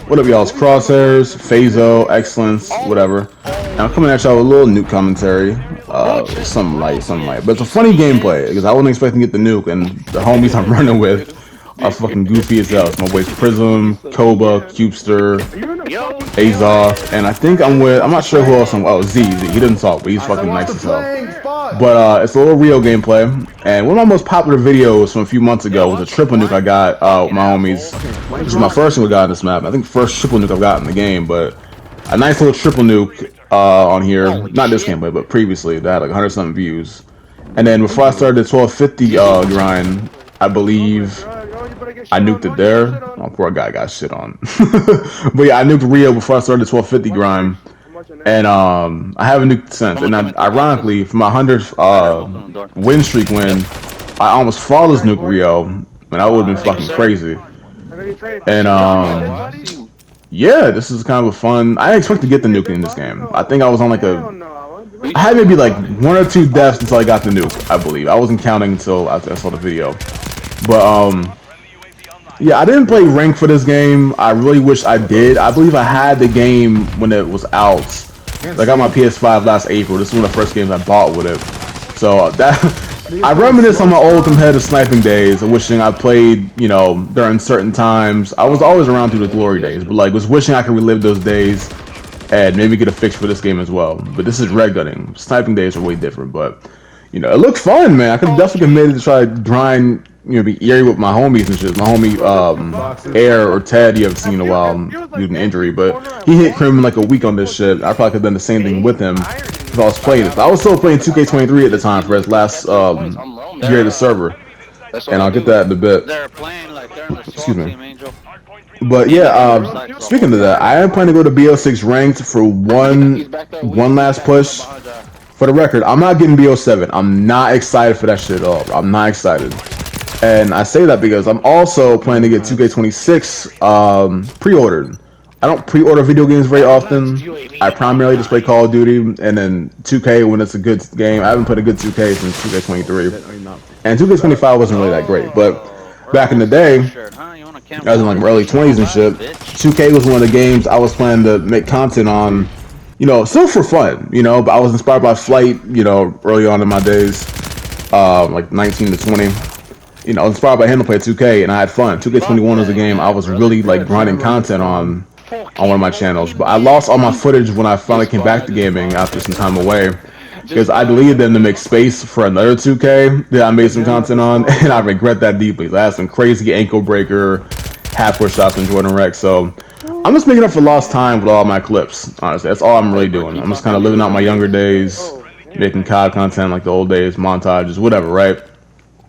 What up, y'all? It's Crosshairs, Phazo, Excellence, whatever. And I'm coming at y'all with a little nuke commentary. Something light, something light. But it's a funny gameplay, because I wasn't expecting to get the nuke, and the homies I'm running with are fucking goofy as hell. It's my boys Prism, Koba, Cubester, Azov, and I think I'm with, I'm not sure who else oh, Z. He doesn't talk, but he's fucking nice as hell. But it's a little Rio gameplay, and one of my most popular videos from a few months ago was a triple nuke I got with my homies. This is my first one we got on this map. I think the first triple nuke I've got in the game, but a nice little triple nuke on here. Not this gameplay, but previously that had like 100-something views. And then before I started the 1250 grind, I believe I nuked it there. Oh, poor guy got shit on. But yeah, I nuked Rio before I started the 1250 grind. And I haven't nuked since. And ironically, for my 100th win streak win, I almost flawless nuked Rio. And that would have been fucking crazy. And yeah, this is kind of a fun. I didn't expect to get the nuke in this game. I think I was on like I had maybe like 1 or 2 deaths until I got the nuke, I believe. I wasn't counting until I saw the video. But yeah, I didn't play rank for this game. I really wish I did. I believe I had the game when it was out. I got my PS5 last April. This is one of the first games I bought with it. So that I reminisce on my old competitive sniping days, wishing I played, you know, during certain times. I was always around through the glory days, but like was wishing I could relive those days and maybe get a fix for this game as well. But this is red gunning. Sniping days are way different, but you know, it looked fun, man. I could definitely committed to try to grind, you know, be eerie with my homies and shit. My homie Air or Ted, you haven't seen in a while due to an injury, but he hit Crim in like a week on this shit. I probably could have done the same thing with him if I was playing it. I was still playing 2K23 at the time for his last year of the server, and I'll get that in a bit. Excuse me. But yeah, speaking of that, I am planning to go to BO6 ranked for one last push. For the record, I'm not getting BO7. I'm not excited for that shit at all. I'm not excited. And I say that because I'm also planning to get 2K26 pre-ordered. I don't pre-order video games very often. I primarily just play Call of Duty and then 2K when it's a good game. I haven't played a good 2K since 2K23. And 2K25 wasn't really that great. But back in the day, I was in like my early 20s and shit, 2K was one of the games I was planning to make content on. You know, still for fun, you know, but I was inspired by Flight, you know, early on in my days, like 19 to 20. You know, I was inspired by him to play 2K, and I had fun. 2K21 was a game I was really, like, grinding content on one of my channels. But I lost all my footage when I finally came back to gaming after some time away, because I deleted them to make space for another 2K that I made some content on, and I regret that deeply. I had some crazy ankle breaker, half-court shots in Jordan Rex, so I'm just making up for lost time with all my clips, honestly. That's all I'm really doing. I'm just kind of living out my younger days, making COD content like the old days, montages, whatever, right?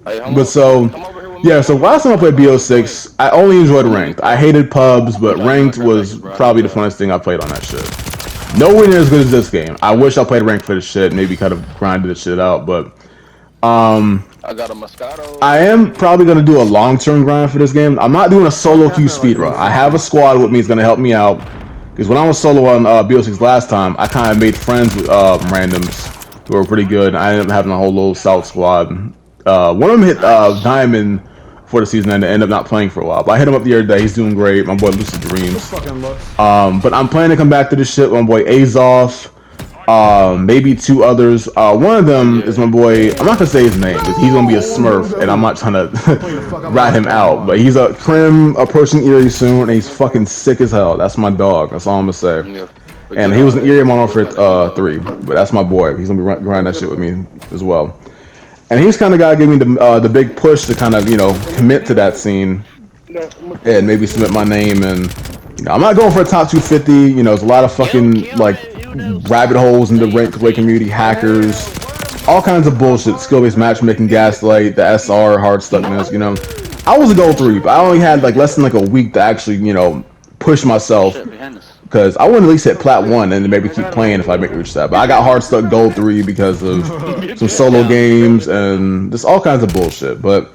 But so, yeah, so last time I played BO6, I only enjoyed ranked. I hated pubs, but ranked was probably the funnest thing I played on that shit. Nowhere near as good as this game. I wish I played ranked for this shit, maybe kind of grinded this shit out, but I got a Moscato. I am probably going to do a long-term grind for this game. I'm not doing a solo queue speedrun. I have a squad with me that's going to help me out. Because when I was solo on BO6 last time, I kind of made friends with randoms who were pretty good. I ended up having a whole little South squad. One of them hit Diamond for the season and ended up not playing for a while. But I hit him up the other day. He's doing great. My boy Lucid Dreams. But I'm planning to come back to this shit with my boy Azov. Maybe 2 others. One of them is my boy. I'm not gonna say his name because he's gonna be a Smurf, and I'm not trying to rat him out. But he's a Crim approaching Erie soon, and he's fucking sick as hell. That's my dog. That's all I'm gonna say. And he was an Erie Mono for 3, but that's my boy. He's gonna be grinding that shit with me as well. And he's kind of gotta give me the big push to kind of, you know, commit to that scene and maybe submit my name. And you know, I'm not going for a top 250. You know, there's a lot of fucking like rabbit holes in the rank play community, hackers, all kinds of bullshit, skill-based matchmaking, gaslight, the SR, hard stuckness, you know. I was a gold 3, but I only had like less than like a week to actually, you know, push myself, because I want to at least hit plat 1 and then maybe keep playing if I make reach that. But I got hard stuck gold 3 because of some solo games and just all kinds of bullshit. But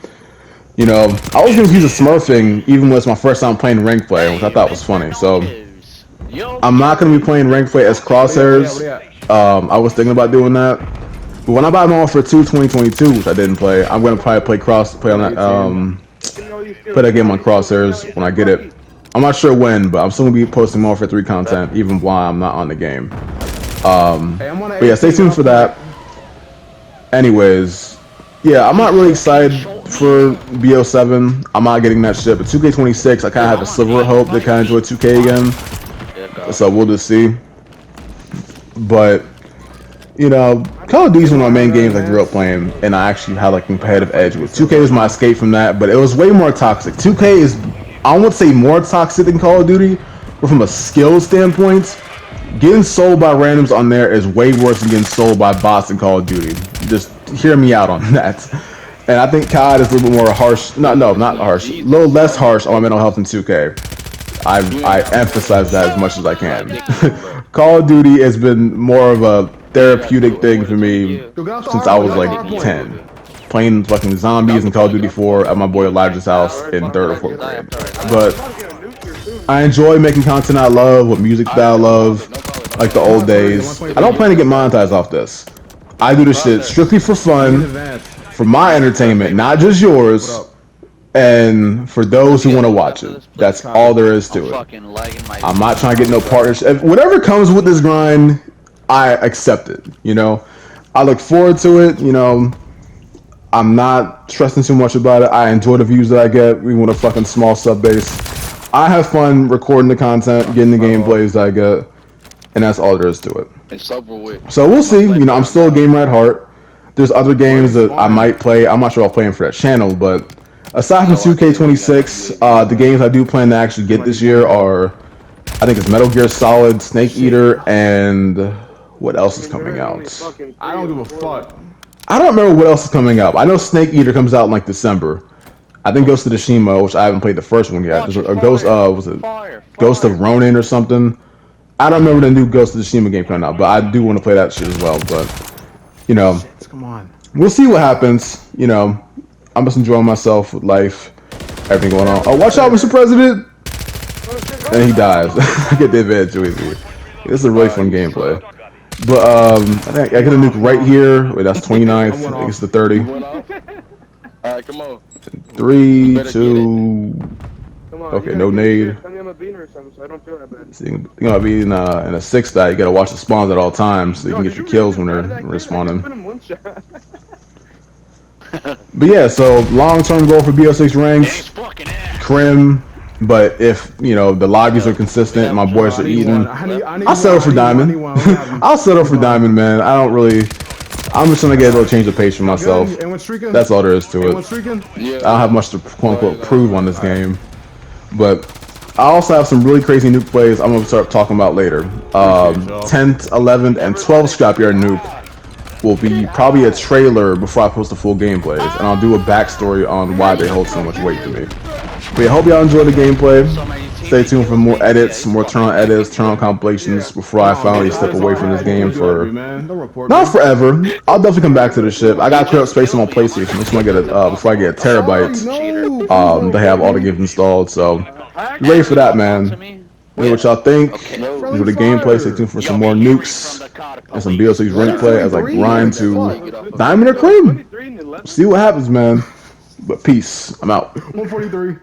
you know, I was gonna use a smurfing even when it's my first time playing rank play, which I thought was funny. So I'm not going to be playing rank play as Crosshairs. I was thinking about doing that. But when I buy them all for 2022, which I didn't play, I'm going to probably play on that, play that game on Crosshairs when I get it. I'm not sure when, but I'm still gonna be posting more for 3 content even while I'm not on the game. But yeah, stay tuned for that. Anyways, yeah, I'm not really excited for BO7. I'm not getting that shit, but 2K26, I kind of have a sliver of hope to kind of enjoy 2K again. So we'll just see. But you know, Call of Duty is one of my main games I grew up playing, and I actually had like competitive edge with. 2K was my escape from that, but it was way more toxic. 2K is, I won't say more toxic than Call of Duty, but from a skill standpoint, getting sold by randoms on there is way worse than getting sold by bots in Call of Duty. Just hear me out on that. And I think COD is a little bit more harsh. Not harsh. A little less harsh on my mental health than 2K. I emphasize that as much as I can. Call of Duty has been more of a therapeutic thing for me since I was like 10. Playing fucking zombies in Call of Duty 4 at my boy Elijah's house in 3rd or 4th grade. But I enjoy making content I love, with music that I love, like the old days. I don't plan to get monetized off this. I do this shit strictly for fun, for my entertainment, not just yours, and for those who want to watch it. That's all there is to it. I'm not trying to get no partnership. Whatever comes with this grind, I accept it, you know. I look forward to it, you know. I'm not stressing too much about it. I enjoy the views that I get, even with a fucking small sub base. I have fun recording the content, getting the gameplays that I get, and that's all there is to it. So we'll see. You know, I'm still a gamer at heart. There's other games that I might play. I'm not sure I'll play them for that channel, but aside from 2K26, the games I do plan to actually get this year are, I think it's Metal Gear Solid, Snake Eater, and what else is coming out? I don't give a fuck. I don't remember what else is coming out. I know Snake Eater comes out in like December. I think Ghost of Tsushima, which I haven't played the first one yet. There's a Ghost, was it Ghost of Ronin or something? I don't remember the new Ghost of Tsushima game coming out, but I do want to play that shit as well. But you know, we'll see what happens. You know, I'm just enjoying myself with life, everything going on. Oh, watch out, Mr. President! And he dies. I get the advantage too easy. This is a really fun gameplay. But I think I get a nuke right here. Wait, that's 29th. I think it's the 30. Alright, come on. 3, 2. Okay, no nade. So you're gonna be in a 6 stat. You gotta watch the spawns at all times so you can get your kills when they're respawning. But yeah, so long-term goal for BO6 ranks, Crim. But if you know the lobbies are consistent, and my boys are eating, I'll settle for diamond. I'll settle for diamond, man. I don't really. I'm just gonna get a little change of pace for myself. That's all there is to it. I don't have much to quote unquote prove on this game, but I also have some really crazy nuke plays I'm gonna start talking about later. 10th, 11th, and 12th scrapyard nuke will be probably a trailer before I post the full gameplays, and I'll do a backstory on why they hold so much weight to me. But yeah, hope y'all enjoy the gameplay. Stay tuned for more edits, more turn-on edits, turn-on compilations before I finally step away from this game for not forever. I'll definitely come back to this shit. I gotta clear up space on my PlayStation. Just want to get a before I get a terabyte. They have all the games installed, so be ready for that, man. Let me know what y'all think. Enjoy the gameplay. Stay tuned for some more nukes and some BO6 rank play as I grind to diamond or cream. See what happens, man. But peace. I'm out. 143.